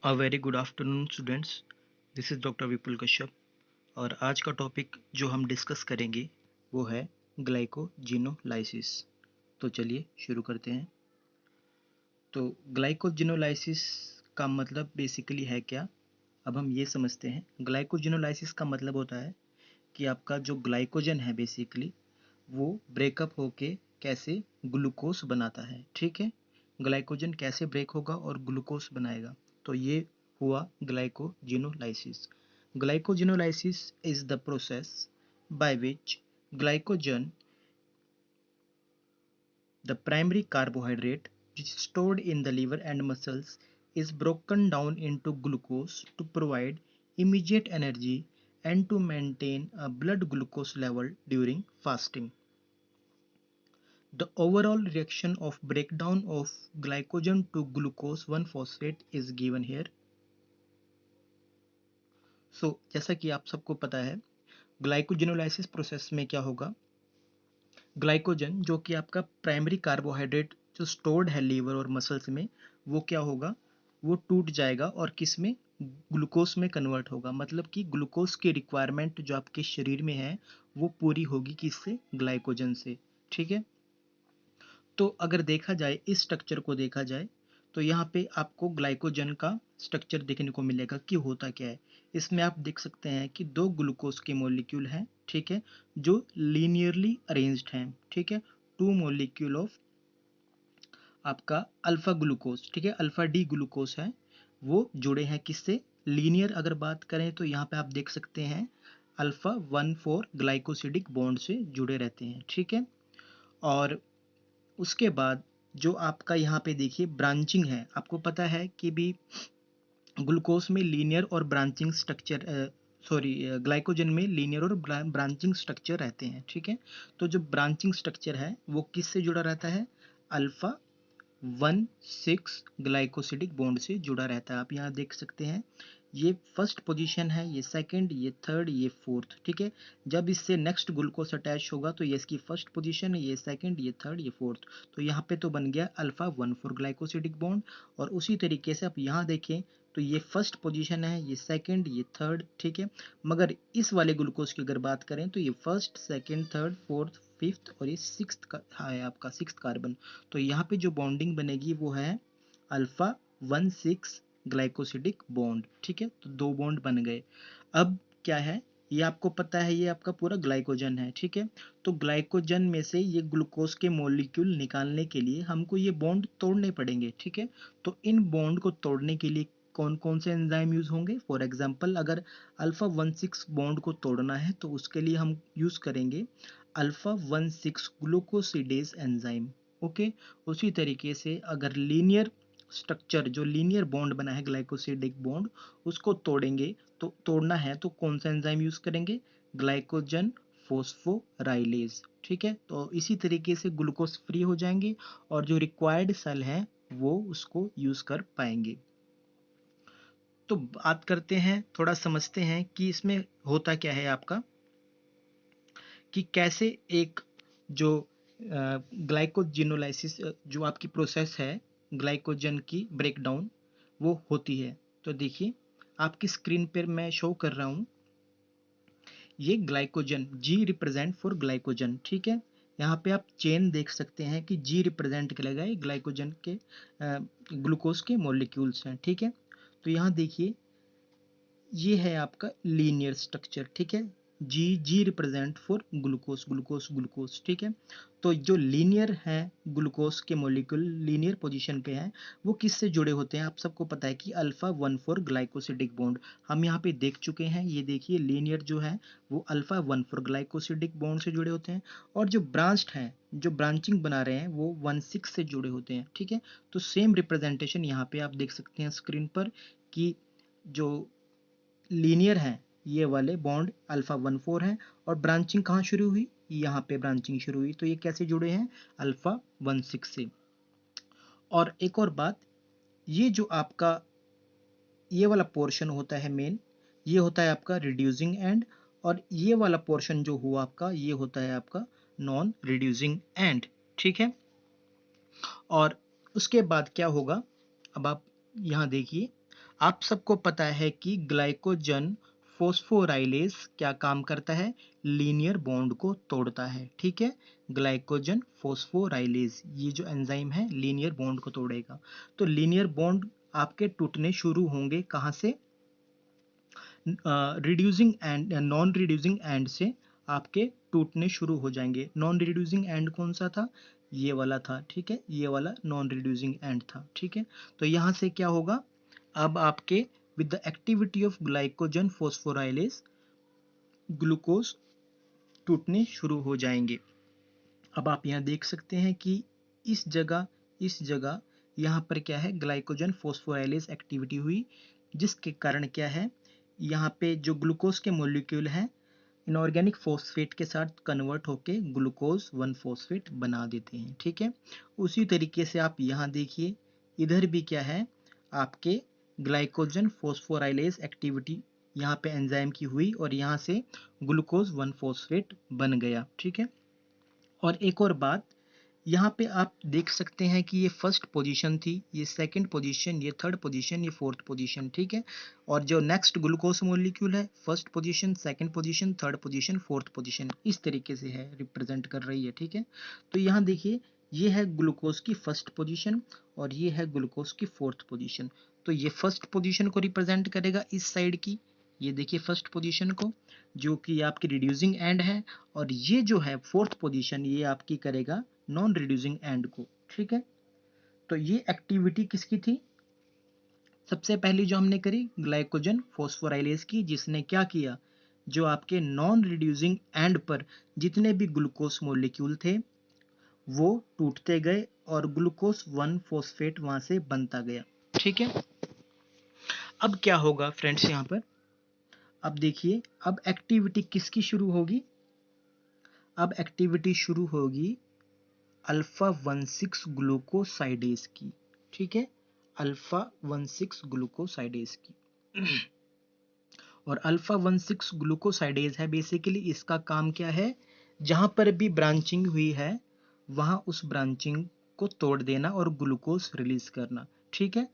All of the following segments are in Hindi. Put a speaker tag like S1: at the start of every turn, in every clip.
S1: A very good afternoon students. This is doctor Vipul Kashyap और आज का टॉपिक जो हम डिस्कस करेंगे वो है ग्लाइकोजिनोलाइसिस। तो चलिए शुरू करते हैं। तो ग्लाइकोजिनोलाइसिस का मतलब बेसिकली है क्या? अब हम ये समझते हैं। ग्लाइकोजिनोलाइसिस का मतलब होता है कि आपका जो ग्लाइकोजन है बेसिकली वो ब्रेकअप होके कैसे ग्लूकोज बनाता है। ठीक है, ग्लाइकोजन कैसे ब्रेक होगा और ग्लूकोज बनाएगा, तो ये हुआ glycogenolysis. Glycogenolysis is the process by which glycogen, the primary carbohydrate which is stored in the liver and muscles, is broken down into glucose to provide immediate energy and to maintain a blood glucose level during fasting. The overall reaction of breakdown of glycogen to glucose 1-phosphate is given here. जैसा कि आप सबको पता है, ग्लाइकोजिनोलाइसिस प्रोसेस में क्या होगा, ग्लाइकोजन जो कि आपका प्राइमरी कार्बोहाइड्रेट जो स्टोर्ड है लीवर और मसल्स में, वो क्या होगा, वो टूट जाएगा और किस में, ग्लूकोज में कन्वर्ट होगा। मतलब कि ग्लूकोज की रिक्वायरमेंट जो आपके शरीर में है वो पूरी होगी किससे, ग्लाइकोजन से। ठीक है, तो अगर देखा जाए, इस स्ट्रक्चर को देखा जाए तो यहाँ पे आपको ग्लाइकोजन का स्ट्रक्चर देखने को मिलेगा कि होता क्या है। इसमें आप देख सकते हैं कि दो ग्लूकोज के मॉलिक्यूल हैं, ठीक है, जो लीनियरली अरेंज्ड हैं। ठीक है, टू मॉलिक्यूल ऑफ आपका अल्फा ग्लूकोज, ठीक है, अल्फा डी ग्लूकोज है, वो जुड़े हैं किससे, लीनियर अगर बात करें तो यहाँ पे आप देख सकते हैं अल्फा 1,4 ग्लाइकोसिडिक बॉन्ड से जुड़े रहते हैं। ठीक है, और उसके बाद जो आपका यहाँ पे देखिए ब्रांचिंग है, आपको पता है कि भी ग्लूकोज में लीनियर और ब्रांचिंग स्ट्रक्चर, सॉरी, ग्लाइकोजन में लीनियर और ब्रांचिंग स्ट्रक्चर रहते हैं। ठीक है, तो जो ब्रांचिंग स्ट्रक्चर है वो किससे जुड़ा रहता है, अल्फा 1,6 ग्लाइकोसिडिक बॉन्ड से जुड़ा रहता है। आप यहाँ देख सकते हैं ये फर्स्ट पोजीशन है, ये सेकंड, ये थर्ड, ये फोर्थ। ठीक है, जब इससे नेक्स्ट ग्लूकोज अटैच होगा तो ये इसकी फर्स्ट पोजीशन है, ये सेकंड, ये थर्ड, ये फोर्थ। तो यहाँ पे तो बन गया अल्फा 1,4 ग्लाइकोसिडिक बॉन्ड। और उसी तरीके से आप यहाँ देखें तो ये फर्स्ट पोजीशन है, ये सेकंड, ये थर्ड। ठीक है, मगर इस वाले ग्लूकोज की अगर बात करें तो ये first, second, third, fourth, fifth और ये सिक्स्थ का है, आपका सिक्स्थ कार्बन। तो यहाँ पे जो बॉन्डिंग बनेगी वो है अल्फा 1,6 ग्लाइकोसिडिक बॉन्ड। ठीक है, तो दो बॉन्ड बन गए। अब क्या है, ये आपको पता है ये आपका पूरा ग्लाइकोजन है। ठीक है, तो ग्लाइकोजन में से ये ग्लूकोज के मॉलिक्यूल निकालने के लिए हमको ये बॉन्ड तोड़ने पड़ेंगे। ठीक है, तो इन बॉन्ड को तोड़ने के लिए कौन कौन से एंजाइम यूज होंगे। फॉर एग्जांपल, अगर अल्फा 1,6 बॉन्ड को तोड़ना है तो उसके लिए हम यूज करेंगे अल्फा 1,6 ग्लूकोसिडेज एंजाइम। ओके, उसी तरीके से अगर लीनियर स्ट्रक्चर, जो लीनियर बॉन्ड बना है ग्लाइकोसिडिक बॉन्ड, उसको तोड़ेंगे, तो तोड़ना है तो कौन सा एंजाइम यूज करेंगे, ग्लाइकोजन फोस्फोराइलेज। ठीक है, तो इसी तरीके से ग्लूकोज फ्री हो जाएंगे और जो रिक्वायर्ड सेल है वो उसको यूज कर पाएंगे। तो बात करते हैं, थोड़ा समझते हैं कि इसमें होता क्या है आपका, कि कैसे एक जो ग्लाइकोजिनोलाइसिस जो आपकी प्रोसेस है ग्लाइकोजन की ब्रेकडाउन वो होती है। तो देखिए आपकी स्क्रीन पर मैं शो कर रहा हूँ, ये glycogen, G represent for glycogen. ठीक है, यहाँ पे आप चेन देख सकते हैं कि जी रिप्रेजेंट करेगा ये ग्लाइकोजन के ग्लूकोज के मॉलिक्यूल्स हैं। ठीक है, तो यहाँ देखिए ये है आपका लीनियर स्ट्रक्चर। ठीक है, G G represent for glucose, glucose, glucose. ठीक है, तो जो लीनियर है ग्लूकोज के मॉलिक्यूल लीनियर पोजीशन पे हैं, वो किससे जुड़े होते हैं, आप सबको पता है कि अल्फा 1,4 ग्लाइकोसिडिक बॉन्ड हम यहाँ पे देख चुके हैं। ये देखिए लीनियर जो है वो अल्फा 1,4 ग्लाइकोसिडिक बॉन्ड से जुड़े होते हैं, और जो ब्रांच्ड हैं, जो ब्रांचिंग बना रहे हैं वो 1,6 से जुड़े होते हैं। ठीक है, तो सेम रिप्रेजेंटेशन यहाँ पे आप देख सकते हैं स्क्रीन पर, कि जो लीनियर हैं ये वाले बॉन्ड अल्फा 1,4 है, और ब्रांचिंग कहाँ शुरू हुई, यहाँ पे ब्रांचिंग शुरू हुई। तो ये कैसे जुड़े हैं, अल्फा 1,6 से। और एक और बात, ये जो आपका ये वाला पोर्शन होता है मेन, ये होता है आपका रिड्यूसिंग एंड, और ये वाला पोर्शन जो हुआ आपका ये होता है आपका नॉन रिड्यूसिंग एंड। ठीक है, और उसके बाद क्या होगा, अब आप यहाँ देखिए, आप सबको पता है कि ग्लाइकोजन फॉस्फोराइलेज क्या काम करता है, लीनियर बॉन्ड को तोड़ता है, ठीक है। ग्लाइकोजन फॉस्फोराइलेज ये जो एंजाइम है लीनियर बॉन्ड को तोड़ेगा। तो लीनियर बॉन्ड आपके टूटने शुरू होंगे कहाँ से, reducing and, non reducing and से आपके टूटने शुरू हो जाएंगे। नॉन रिड्यूसिंग एंड कौन सा था, ये वाला था, ठीक है, ये वाला नॉन रिड्यूसिंग एंड था, ठीक है। तो यहाँ से क्या होगा, अब आपके with the activity of glycogen phosphorylase glucose टूटने शुरू हो जाएंगे। अब आप यहाँ देख सकते हैं कि इस जगह यहाँ पर क्या है, ग्लाइकोजन फॉस्फोराइलेज एक्टिविटी हुई, जिसके कारण क्या है, यहाँ पे जो ग्लूकोज के मॉलिक्यूल हैं इनऑर्गेनिक फॉस्फेट के साथ कन्वर्ट होके ग्लूकोज 1 फॉस्फेट बना देते हैं, ठीक है। उसी तरीके से आप यहाँ देखिए, इधर भी क्या है, आपके ग्लाइकोजन फॉस्फोराइलेज एक्टिविटी यहाँ पे एंजाइम की हुई और यहाँ से ग्लूकोज 1 फॉस्फेट बन गया, ठीक है। और एक और बात, यहाँ पे आप देख सकते हैं कि ये फर्स्ट पोजीशन थी, ये सेकंड पोजीशन, ये थर्ड पोजीशन, ये फोर्थ पोजीशन, ठीक है। और जो नेक्स्ट ग्लूकोज मॉलिक्यूल है, first position, second position, third position, fourth position, इस तरीके से है, रिप्रेजेंट कर रही है, ठीक है। तो यहाँ देखिए, ये है ग्लूकोज की फर्स्ट पोजीशन और ये है ग्लूकोज की फोर्थ पोजीशन। तो ये फर्स्ट पोजीशन को रिप्रेजेंट करेगा इस साइड की, ये देखिए फर्स्ट पोजीशन को, जो कि आपकी रिड्यूसिंग एंड है, और ये जो है फोर्थ पोजीशन, ये आपकी करेगा नॉन रिड्यूसिंग एंड को, ठीक है। तो ये एक्टिविटी किसकी थी, सबसे पहली जो हमने करी ग्लाइकोजन फॉस्फोराइलेज की, जिसने क्या किया, जो आपके नॉन रिड्यूसिंग एंड पर जितने भी ग्लूकोज मॉलिक्यूल थे वो टूटते गए और ग्लूकोज 1 फॉस्फेट वहां से बनता गया, ठीक है। अब क्या होगा फ्रेंड्स यहाँ पर, अब देखिए, अब एक्टिविटी किसकी शुरू होगी, अब एक्टिविटी शुरू होगी अल्फा 16 ग्लूकोसाइडेज की, ठीक है, अल्फा 16 ग्लूकोसाइडेज की। और अल्फा 16 ग्लूकोसाइडेज है बेसिकली, इसका काम क्या है, जहां पर भी ब्रांचिंग हुई है वहां उस ब्रांचिंग को तोड़ देना और ग्लूकोज रिलीज करना, ठीक है।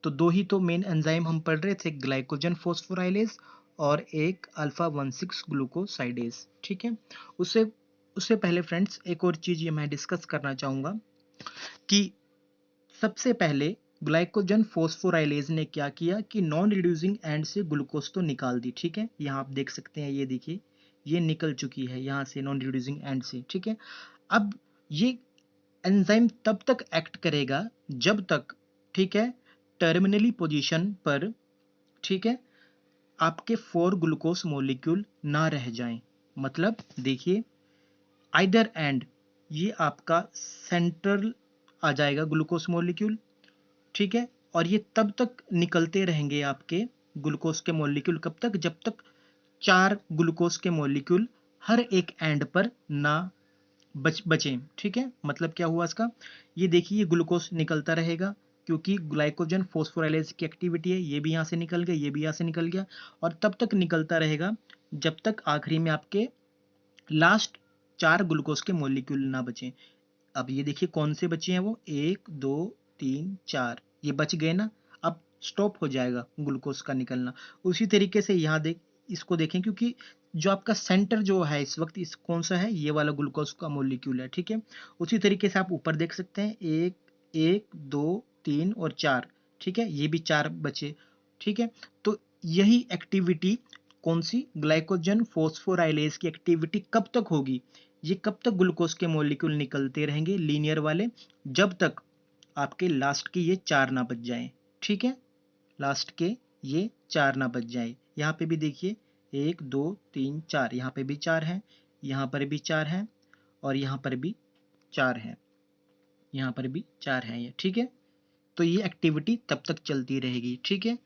S1: तो दो ही तो मेन एंजाइम हम पढ़ रहे थे, ग्लाइकोजन फॉस्फोराइलेज और एक अल्फा 16 ग्लूकोसाइडेज, ठीक है। उससे उससे पहले फ्रेंड्स एक और चीज ये मैं डिस्कस करना चाहूंगा कि सबसे पहले ग्लाइकोजन फॉस्फोराइलेज ने क्या किया कि नॉन रिड्यूसिंग एंड से ग्लूकोज तो निकाल दी, ठीक है। यहाँ आप देख सकते हैं, ये देखिए, ये निकल चुकी है यहाँ से नॉन रिड्यूसिंग एंड से, ठीक है। अब ये एंजाइम तब तक एक्ट करेगा जब तक, ठीक है, टर्मिनली पोजीशन पर, ठीक है, आपके 4 ग्लूकोज मॉलिक्यूल ना रह जाएं। मतलब देखिए, आइदर एंड, ये आपका सेंट्रल आ जाएगा ग्लूकोज मॉलिक्यूल, ठीक है। और ये तब तक निकलते रहेंगे आपके ग्लूकोज के मॉलिक्यूल, कब तक, जब तक 4 ग्लूकोज के मॉलिक्यूल हर एक एंड पर ना बचें, ठीक है। मतलब क्या हुआ इसका, ये देखिए, ये ग्लूकोज निकलता रहेगा क्योंकि ग्लाइकोजन फॉस्फोराइलेज की एक्टिविटी है, ये भी यहाँ से निकल गया, ये भी यहाँ से निकल गया, और तब तक निकलता रहेगा जब तक आखिरी में आपके लास्ट 4 ग्लूकोज के मॉलिक्यूल ना बचें। अब ये देखिए कौन से बचे हैं, वो 1 2 3 4, ये बच गए ना। अब स्टॉप हो जाएगा ग्लूकोज का निकलना। उसी तरीके से यहाँ इसको देखें, क्योंकि जो आपका सेंटर जो है इस वक्त, इस कौन सा है, ये वाला ग्लूकोज का मॉलिक्यूल है, ठीक है। उसी तरीके से आप ऊपर देख सकते हैं, 1 1 2 3 और 4, ठीक है, ये भी 4 बचे, ठीक है। तो यही एक्टिविटी कौन सी, ग्लाइकोजन फॉस्फोराइलेज की एक्टिविटी कब तक होगी, ये कब तक ग्लूकोज के मॉलिक्यूल निकलते रहेंगे लीनियर वाले, जब तक आपके लास्ट के ये 4 ना बच जाएं, ठीक है, लास्ट के ये 4 ना बच जाए। यहाँ पे भी देखिए 1 2 3 4, यहाँ पे भी 4 हैं, यहाँ पर भी 4 हैं, और यहाँ पर भी 4 हैं, यहाँ पर भी 4 हैं, ये ठीक है। तो ये एक्टिविटी तब तक चलती रहेगी, ठीक है।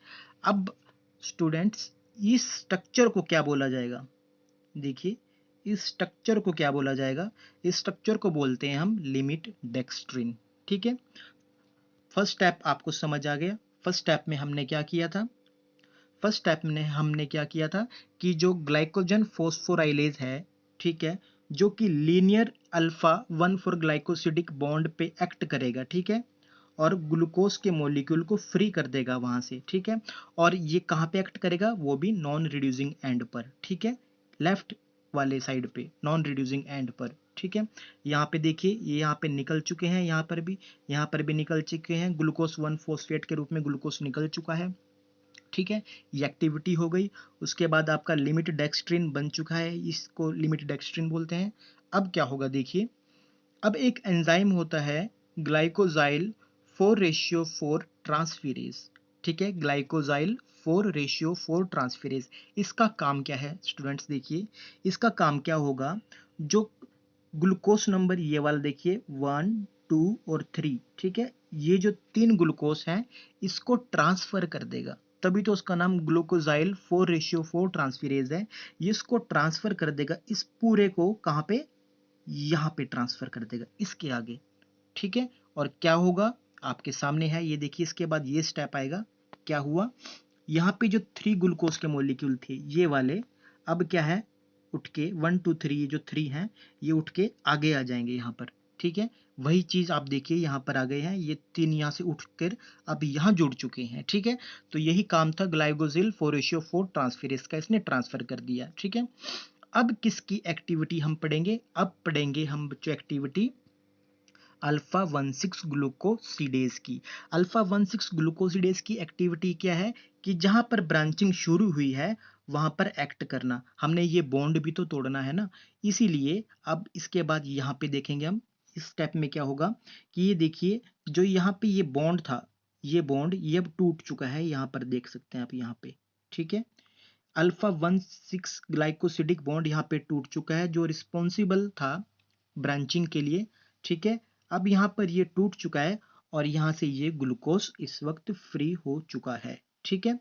S1: अब स्टूडेंट्स, इस स्ट्रक्चर को क्या बोला जाएगा, देखिए, इस स्ट्रक्चर को क्या बोला जाएगा, इस स्ट्रक्चर को बोलते हैं हम लिमिट डेक्स्ट्रिन, ठीक है। फर्स्ट स्टेप आपको समझ आ गया। फर्स्ट स्टेप में हमने क्या किया था, फर्स्ट स्टेप में हमने क्या किया था कि जो ग्लाइकोजन फॉस्फोराइलेज है, ठीक है, जो कि लीनियर अल्फा 1 4 ग्लाइकोसिडिक बॉन्ड पे एक्ट करेगा, ठीक है, और ग्लूकोज के मॉलिक्यूल को फ्री कर देगा वहां से, ठीक है। और ये कहाँ पे एक्ट करेगा, वो भी नॉन रिड्यूसिंग एंड पर, ठीक है, लेफ्ट वाले साइड पे नॉन रिड्यूसिंग एंड पर, ठीक है। यहाँ पे देखिए ये यहाँ पे निकल चुके हैं, यहाँ पर भी निकल चुके हैं, ग्लूकोज 1 फॉस्फेट के रूप में ग्लूकोज निकल चुका है, ठीक है। ये एक्टिविटी हो गई। उसके बाद आपका लिमिट डेक्स्ट्रिन बन चुका है, इसको लिमिट डेक्स्ट्रिन बोलते हैं। अब क्या होगा देखिए, अब एक एंजाइम होता है ग्लाइकोजाइल 4:4 ट्रांसफेरेज, ठीक है, ग्लाइकोजाइल 4:4 ट्रांसफेरेज। इसका काम क्या है स्टूडेंट्स, देखिए इसका काम क्या होगा, जो ग्लूकोज नंबर ये वाला देखिए 1, 2 और 3, ठीक है, ये जो 3 ग्लूकोज हैं इसको ट्रांसफर कर देगा, तभी तो उसका नाम ग्लूकोजाइल 4:4 ट्रांसफेरेज है। ये इसको ट्रांसफर कर देगा, इस पूरे को कहाँ पे, यहाँ पे ट्रांसफर कर देगा इसके आगे, ठीक है। और क्या होगा आपके सामने है, ये देखिए इसके बाद ये स्टेप आएगा। क्या हुआ, यहाँ पे जो 3 ग्लूकोज के मॉलिक्यूल थे ये वाले, अब क्या है, उठ के 1, 2, 3, ये जो 3 हैं ये उठ के आगे आ जाएंगे यहाँ पर, ठीक है। वही चीज आप देखिए यहाँ पर आ गए हैं, ये 3 यहाँ से उठकर अब यहाँ जुड़ चुके हैं, ठीक है। तो यही काम था ग्लाइकोजिल 4:4 ट्रांसफेरेज का, इसने ट्रांसफर कर दिया, ठीक है। अब किसकी एक्टिविटी हम पढ़ेंगे, अब पढ़ेंगे हम बच्चों एक्टिविटी अल्फा 16 ग्लूकोसिडेज की। अल्फा 16 ग्लूकोसिडेज की एक्टिविटी क्या है कि जहां पर ब्रांचिंग शुरू हुई है वहां पर एक्ट करना, हमने ये बॉन्ड भी तो तोड़ना है ना, इसीलिए अब इसके बाद यहाँ पे देखेंगे हम इस स्टेप में क्या होगा कि ये देखिए जो यहाँ पे ये बॉन्ड था, ये बॉन्ड ये अब टूट चुका है, यहाँ पर देख सकते हैं आप यहाँ पे, ठीक है। अल्फा 16 ग्लाइकोसिडिक बॉन्ड यहाँ पे टूट चुका है जो रिस्पॉन्सिबल था ब्रांचिंग के लिए, ठीक है। अब यहाँ पर ये टूट चुका है और यहाँ से ये ग्लूकोज इस वक्त फ्री हो चुका है, ठीक है।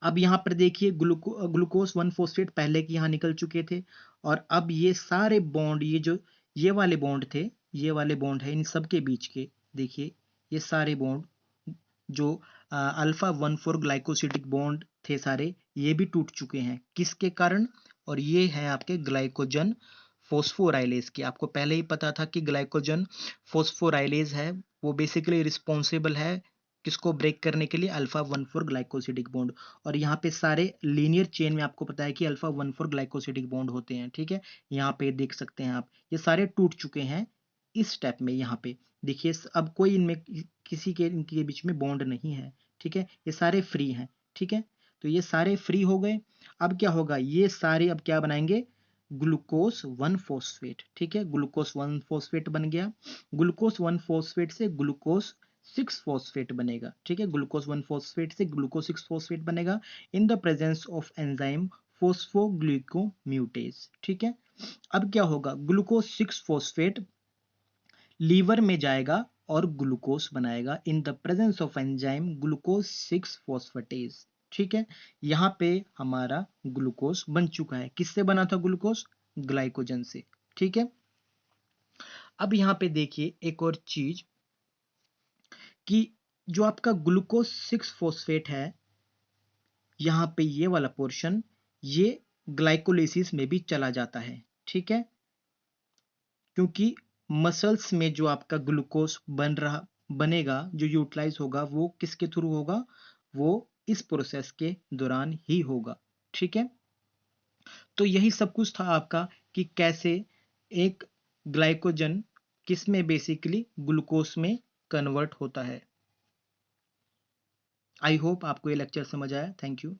S1: अब यहाँ पर देखिए ग्लूकोज 1 फॉस्फेट पहले के यहाँ निकल चुके थे, और अब ये सारे बॉन्ड, ये जो ये वाले बॉन्ड थे, ये वाले बॉन्ड है इन सब के बीच के, देखिए ये सारे बॉन्ड जो अल्फा 1,4 ग्लाइकोसिडिक बॉन्ड थे सारे, ये भी टूट चुके हैं, किसके कारण, और ये है आपके ग्लाइकोजन फोस्फोराइलेज के। आपको पहले ही पता था कि ग्लाइकोजन फोस्फोराइलेज है, वो बेसिकली रिस्पॉन्सिबल है किसको ब्रेक करने के लिए, अल्फा 1,4 ग्लाइकोसिडिक बॉन्ड। और यहाँ पे सारे लीनियर चेन में आपको पता है कि अल्फा 1,4 ग्लाइकोसिडिक बॉन्ड होते हैं, ठीक है। यहाँ पे देख सकते हैं आप, ये सारे टूट चुके हैं इस स्टेप में, यहाँ पे देखिए अब कोई इनमें किसी के इनके बीच में बॉन्ड नहीं है, ठीक है, ये सारे फ्री हैं, ठीक है। तो ये सारे फ्री हो गए। अब क्या होगा, ये सारे अब क्या बनाएंगे, ग्लूकोज 1 फॉस्फेट, ठीक है, ग्लूकोज 1 फॉस्फेट बन गया। ग्लूकोज 1 फॉस्फेट से ग्लूकोज 6 फॉस्फेट बनेगा, ठीक है, ग्लूकोज 1 फॉस्फेट से ग्लूकोज 6 फॉस्फेट बनेगा in the presence of enzyme phosphoglucomutase, ठीक है। अब क्या होगा, ग्लूकोज 6 फॉस्फेट लीवर में जाएगा और ग्लूकोज बनाएगा इन the presence of enzyme glucose 6 phosphatase, ठीक है। यहाँ पे हमारा ग्लूकोज बन चुका है, किससे बना था ग्लूकोज, ग्लाइकोजन से, ठीक है। अब यहाँ पे देखिए एक और चीज कि जो आपका ग्लूकोज 6 फॉस्फेट है, यहाँ पे ये वाला पोर्शन ये ग्लाइकोलिसिस में भी चला जाता है, ठीक है, क्योंकि मसल्स में जो आपका ग्लूकोज बनेगा, जो यूटिलाइज होगा, वो किसके थ्रू होगा, वो इस प्रोसेस के दौरान ही होगा, ठीक है। तो यही सब कुछ था आपका कि कैसे एक ग्लाइकोजन किस में बेसिकली ग्लूकोज में कन्वर्ट होता है। आई होप आपको ये लेक्चर समझ आया। Thank you.